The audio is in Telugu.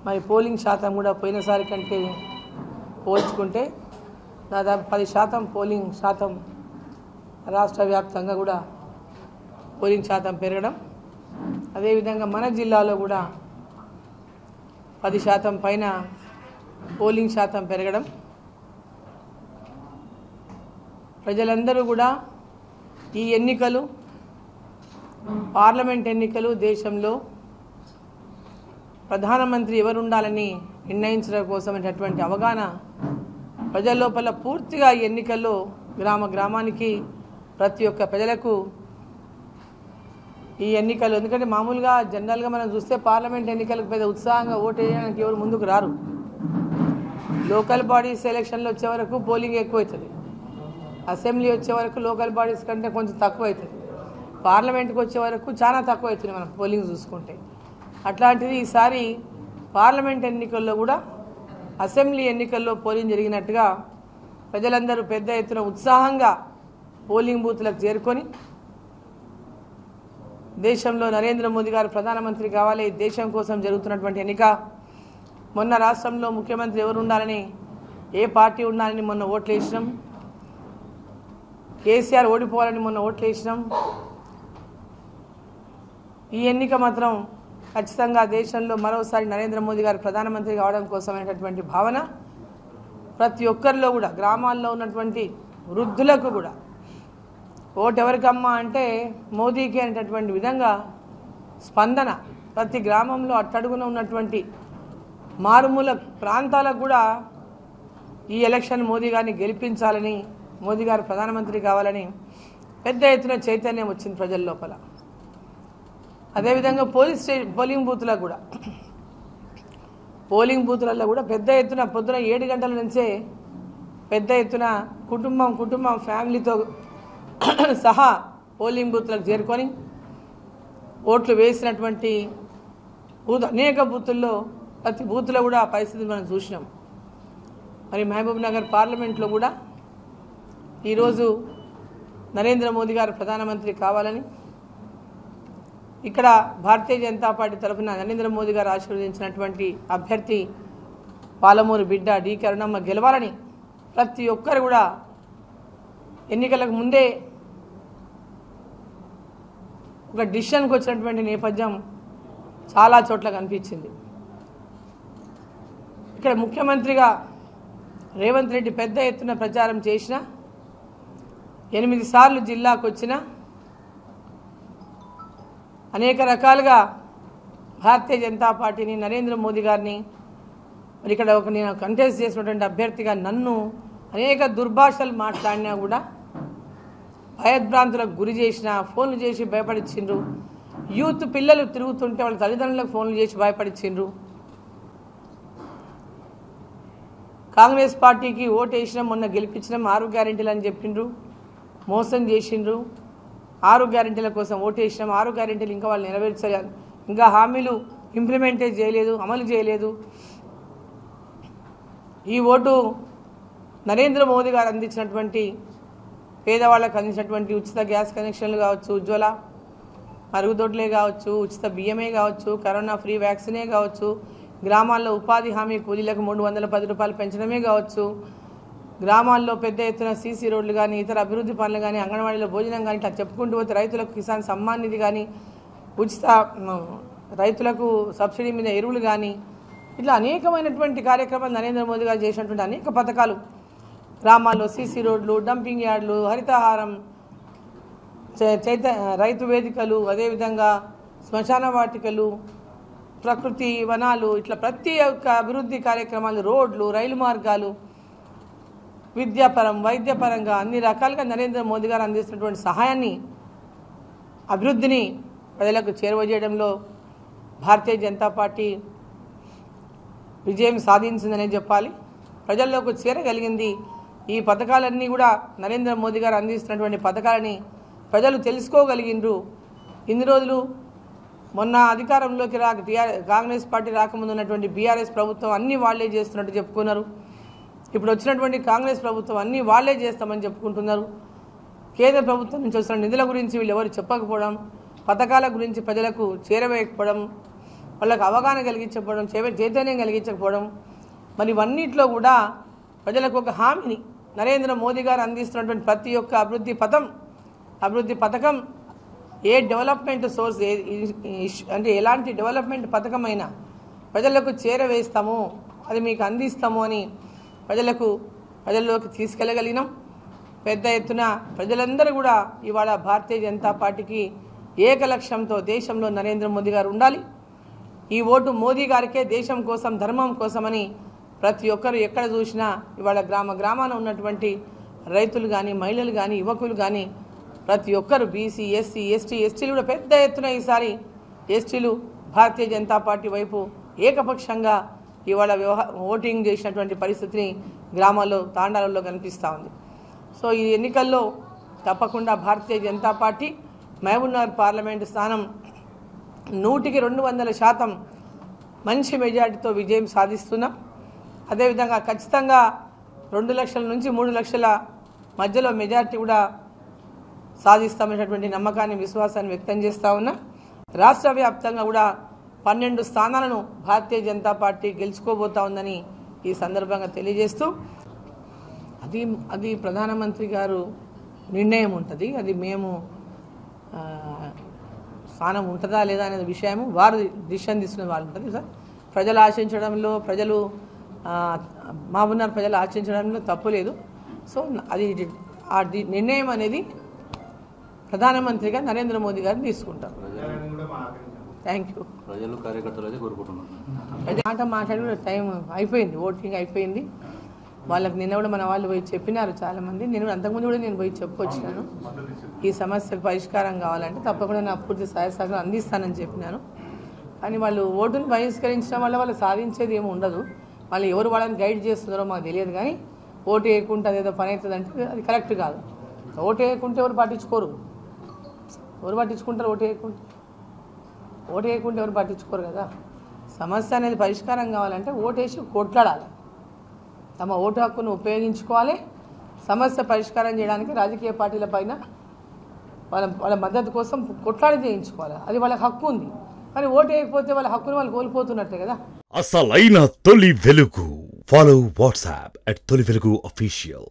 మరి పోలింగ్ శాతం కూడా పోయినసారి కంటే పోల్చుకుంటే దాదాపు 10% పోలింగ్ శాతం రాష్ట్ర వ్యాప్తంగా కూడా పోలింగ్ శాతం పెరగడం, అదేవిధంగా మన జిల్లాలో కూడా 10% పైన పోలింగ్ శాతం పెరగడం, ప్రజలందరూ కూడా ఈ ఎన్నికలు పార్లమెంట్ ఎన్నికలు దేశంలో ప్రధానమంత్రి ఎవరు ఉండాలని నిర్ణయించడం కోసమైనటువంటి అవగాహన ప్రజల లోపల పూర్తిగా ఈ ఎన్నికల్లో గ్రామానికి ప్రతి ఒక్క ప్రజలకు ఈ ఎన్నికలు, ఎందుకంటే మామూలుగా జనరల్గా మనం చూస్తే పార్లమెంట్ ఎన్నికలకు పెద్ద ఉత్సాహంగా ఓటు వేయడానికి ఎవరు ముందుకు రారు. లోకల్ బాడీస్ ఎలక్షన్లు వచ్చే వరకు పోలింగ్ ఎక్కువ అవుతుంది, అసెంబ్లీ వచ్చే వరకు లోకల్ బాడీస్ కంటే కొంచెం తక్కువ అవుతుంది, పార్లమెంట్కి వచ్చే వరకు చాలా తక్కువ అవుతుంది మనం పోలింగ్ చూసుకుంటే. అట్లాంటిది ఈసారి పార్లమెంట్ ఎన్నికల్లో కూడా అసెంబ్లీ ఎన్నికల్లో పోలింగ్ జరిగినట్టుగా ప్రజలందరూ పెద్ద ఎత్తున ఉత్సాహంగా పోలింగ్ బూత్లకు చేరుకొని దేశంలో నరేంద్ర మోదీ గారు ప్రధానమంత్రి కావాలి, దేశం కోసం జరుగుతున్నటువంటి ఎన్నిక, మొన్న రాష్ట్రంలో ముఖ్యమంత్రి ఎవరు ఉండాలని ఏ పార్టీ ఉండాలని మొన్న ఓట్లు వేసినాం, కేసీఆర్ ఓడిపోవాలని మొన్న ఓట్లు వేసినాం. ఈ ఎన్నిక మాత్రం ఖచ్చితంగా దేశంలో మరోసారి నరేంద్ర మోదీ గారు ప్రధానమంత్రి కావడం కోసమైనటువంటి భావన ప్రతి ఒక్కరిలో కూడా, గ్రామాల్లో ఉన్నటువంటి వృద్ధులకు కూడా ఓటు ఎవరికమ్మా అంటే మోదీకి అనేటటువంటి విధంగా స్పందన ప్రతి గ్రామంలో అట్టడుగున ఉన్నటువంటి మారుమూల ప్రాంతాలకు కూడా ఈ ఎలక్షన్ మోదీ గారిని గెలిపించాలని, మోదీ గారు ప్రధానమంత్రి కావాలని పెద్ద ఎత్తున చైతన్యం వచ్చింది ప్రజల లోపల. అదేవిధంగా పోలింగ్ బూతులలో కూడా పెద్ద ఎత్తున పొద్దున 7 గంటల నుంచే పెద్ద ఎత్తున కుటుంబం ఫ్యామిలీతో సహా పోలింగ్ బూత్లకు చేరుకొని ఓట్లు వేసినటువంటి అనేక బూతుల్లో ప్రతి బూత్లో కూడా పరిస్థితి మనం చూసినాం. మరి మహబూబ్ నగర్ పార్లమెంట్లో కూడా ఈరోజు నరేంద్ర మోదీ గారు ప్రధానమంత్రి కావాలని, ఇక్కడ భారతీయ జనతా పార్టీ తరఫున నరేంద్ర మోదీ గారు ఆశీర్వదించినటువంటి అభ్యర్థి పాలమూరు బిడ్డ డి కరుణమ్మ గెలవాలని ప్రతి ఒక్కరు కూడా ఎన్నికలకు ముందే ఒక డిసిషన్కి వచ్చినటువంటి నేపథ్యం చాలా చోట్ల కనిపించింది. ఇక్కడ ముఖ్యమంత్రిగా రేవంత్ రెడ్డి పెద్ద ఎత్తున ప్రచారం చేసిన, 8 సార్లు జిల్లాకు వచ్చిన, అనేక రకాలుగా భారతీయ జనతా పార్టీని నరేంద్ర మోదీ గారిని మరి ఇక్కడ నేను కంటెస్ట్ చేసినటువంటి అభ్యర్థిగా నన్ను అనేక దుర్భాషలు మాట్లాడినా కూడా భయభ్రాంతులకు గురి చేసిన, ఫోన్లు చేసి భయపడిచ్చిండ్రు. యూత్ పిల్లలు తిరుగుతుంటే వాళ్ళ తల్లిదండ్రులకు ఫోన్లు చేసి భయపడిచ్చిండ్రు. కాంగ్రెస్ పార్టీకి ఓటు వేసినాం, మొన్న గెలిపించినాం, 6 గ్యారెంటీలు అని చెప్పిండ్రు, మోసం చేసిండ్రు. 6 గ్యారెంటీల కోసం ఓటు వేసినాం, 6 గ్యారెంటీలు ఇంకా వాళ్ళు నెరవేర్చారు, ఇంకా హామీలు ఇంప్లిమెంటే చేయలేదు, అమలు చేయలేదు. ఈ ఓటు నరేంద్ర మోదీ గారు అందించినటువంటి పేదవాళ్ళకు అందించినటువంటి ఉచిత గ్యాస్ కనెక్షన్లు కావచ్చు, ఉజ్వల మరుగుదొడ్లే కావచ్చు, ఉచిత బియ్యమే కావచ్చు, కరోనా ఫ్రీ వ్యాక్సినే కావచ్చు, గ్రామాల్లో ఉపాధి హామీ కూలీలకు 310 రూపాయలు పెంచడమే కావచ్చు, గ్రామాల్లో పెద్ద ఎత్తున సీసీ రోడ్లు కానీ, ఇతర అభివృద్ధి పనులు కానీ, అంగన్వాడీలో భోజనం కానీ, ఇట్లా చెప్పుకుంటూ పోతే రైతులకు కిసాన్ సమ్మాన్ నిధి కానీ, ఉచిత రైతులకు సబ్సిడీ మీద ఎరువులు కానీ, ఇట్లా అనేకమైనటువంటి కార్యక్రమాలు నరేంద్ర మోదీ గారు చేసినటువంటి అనేక పథకాలు, గ్రామాల్లో సీసీ రోడ్లు, డంపింగ్ యార్డులు, హరితహారం, రైతు వేదికలు, అదేవిధంగా శ్మశాన వాటికలు, ప్రకృతి వనాలు, ఇట్లా ప్రతి ఒక్క అభివృద్ధి కార్యక్రమాలు, రోడ్లు, రైలు మార్గాలు, విద్యాపరం వైద్యపరంగా అన్ని రకాలుగా నరేంద్ర మోదీ గారు అందిస్తున్నటువంటి సహాయాన్ని, అభివృద్ధిని ప్రజలకు చేరువజేయడంలో భారతీయ జనతా పార్టీ విజయం సాధించిందనే చెప్పాలి. ప్రజల్లోకి చేరగలిగింది. ఈ పథకాలన్నీ కూడా నరేంద్ర మోదీ గారు అందిస్తున్నటువంటి పథకాలని ప్రజలు తెలుసుకోగలిగిండ్రు. ఇన్ని రోజులు మొన్న అధికారంలోకి కాంగ్రెస్ పార్టీ రాకముందు ఉన్నటువంటి బీఆర్ఎస్ ప్రభుత్వం అన్నీ వాళ్లే చేస్తున్నట్టు చెప్పుకున్నారు. ఇప్పుడు వచ్చినటువంటి కాంగ్రెస్ ప్రభుత్వం అన్నీ వాళ్లే చేస్తామని చెప్పుకుంటున్నారు. కేంద్ర ప్రభుత్వం నుంచి వస్తున్న నిధుల గురించి వీళ్ళు ఎవరు చెప్పకపోవడం, పథకాల గురించి ప్రజలకు చేరవేయకపోవడం, వాళ్ళకి అవగాహన కలిగించకపోవడం, చైతన్యం కలిగించకపోవడం, మరి ఇవన్నిట్లో కూడా ప్రజలకు ఒక హామీని నరేంద్ర మోదీ గారు అందిస్తున్నటువంటి ప్రతి ఒక్క అభివృద్ధి పథకం ఏ డెవలప్మెంట్ సోర్స్ అంటే ఎలాంటి డెవలప్మెంట్ పథకమైనా ప్రజలకు చేరవేస్తాము, అది మీకు అందిస్తాము అని ప్రజల్లోకి తీసుకెళ్ళగలిగినాం. పెద్ద ఎత్తున ప్రజలందరూ కూడా ఇవాళ భారతీయ జనతా పార్టీకి ఏక లక్ష్యంతో దేశంలో నరేంద్ర మోదీ గారు ఉండాలి, ఈ ఓటు మోదీ గారికే, దేశం కోసం ధర్మం కోసమని ప్రతి ఒక్కరు ఎక్కడ చూసినా ఇవాళ గ్రామాన ఉన్నటువంటి రైతులు కానీ, మహిళలు కానీ, యువకులు కానీ ప్రతి ఒక్కరు బీసీ, ఎస్సీ, ఎస్టీలు కూడా పెద్ద ఎత్తున ఈసారి ఎస్టీలు భారతీయ జనతా పార్టీ వైపు ఏకపక్షంగా ఇవాళ ఓటింగ్ చేసినటువంటి పరిస్థితిని గ్రామాల్లో, తాండాలలో కనిపిస్తూ ఉంది. సో ఈ ఎన్నికల్లో తప్పకుండా భారతీయ జనతా పార్టీ మహబూబ్నగర్ పార్లమెంటు స్థానం 100కి 200% మంచి మెజార్టీతో విజయం సాధిస్తున్నాం. అదేవిధంగా ఖచ్చితంగా 2 లక్షల నుంచి 3 లక్షల మధ్యలో మెజార్టీ కూడా సాధిస్తామనేటువంటి నమ్మకాన్ని, విశ్వాసాన్ని వ్యక్తం చేస్తూ ఉన్నా. రాష్ట్ర వ్యాప్తంగా కూడా 12 స్థానాలను భారతీయ జనతా పార్టీ గెలుచుకోబోతా ఉందని ఈ సందర్భంగా తెలియజేస్తూ, అది ప్రధానమంత్రి గారు నిర్ణయం ఉంటుంది, అది మేము స్థానం ఉంటుందా లేదా అనే విషయము వారు డిసిషన్ తీసుకునే వాళ్ళు ఉంటుంది సార్. ప్రజలు ఆశించడంలో, మహబూబ్నగర్ ప్రజలు ఆశించడంలో తప్పు లేదు. సో అది ఆ నిర్ణయం అనేది ప్రధానమంత్రిగా నరేంద్ర మోదీ గారిని తీసుకుంటారు. Thank you. ప్రజలు కార్యకర్తలు అయితే కోరుకుంటున్నారు. మాట మాట్లాడి టైం అయిపోయింది, ఓటింగ్ అయిపోయింది. వాళ్ళకి నిన్న కూడా మన వాళ్ళు పోయి చెప్పినారు చాలామంది. నేను అంతకుముందు కూడా నేను పోయి చెప్పుకొచ్చినాను, ఈ సమస్యకు పరిష్కారం కావాలంటే తప్పకుండా నా పూర్తి సహాయ సహకారం అందిస్తానని చెప్పినాను. కానీ వాళ్ళు ఓటును బహిష్కరించడం వల్ల వాళ్ళు సాధించేది ఏమి ఉండదు. వాళ్ళు ఎవరు వాళ్ళని గైడ్ చేస్తున్నారో మాకు తెలియదు. కానీ ఓటు వేయకుంటే అదేదో పని అవుతుంది అంటే అది కరెక్ట్ కాదు. ఓటు వేయకుంటే ఎవరు పట్టించుకోరు. ఎవరు పట్టించుకుంటారు? ఓటు వేయకుంటే ఎవరు పట్టించుకోరు కదా. సమస్య అనేది పరిష్కారం కావాలంటే ఓటేసి కొట్లాడాలి, తమ ఓటు హక్కును ఉపయోగించుకోవాలి. సమస్య పరిష్కారం చేయడానికి రాజకీయ పార్టీల పైన వాళ్ళ మద్దతు కోసం కొట్లాడి చేయించుకోవాలి. అది వాళ్ళకి హక్కు ఉంది. కానీ ఓటు వేయకపోతే వాళ్ళ హక్కును వాళ్ళు కోల్పోతున్నట్టే కదా. అసలైన తొలి వెలుగు. ఫాలో వాట్సాప్ @తొలి వెలుగు official.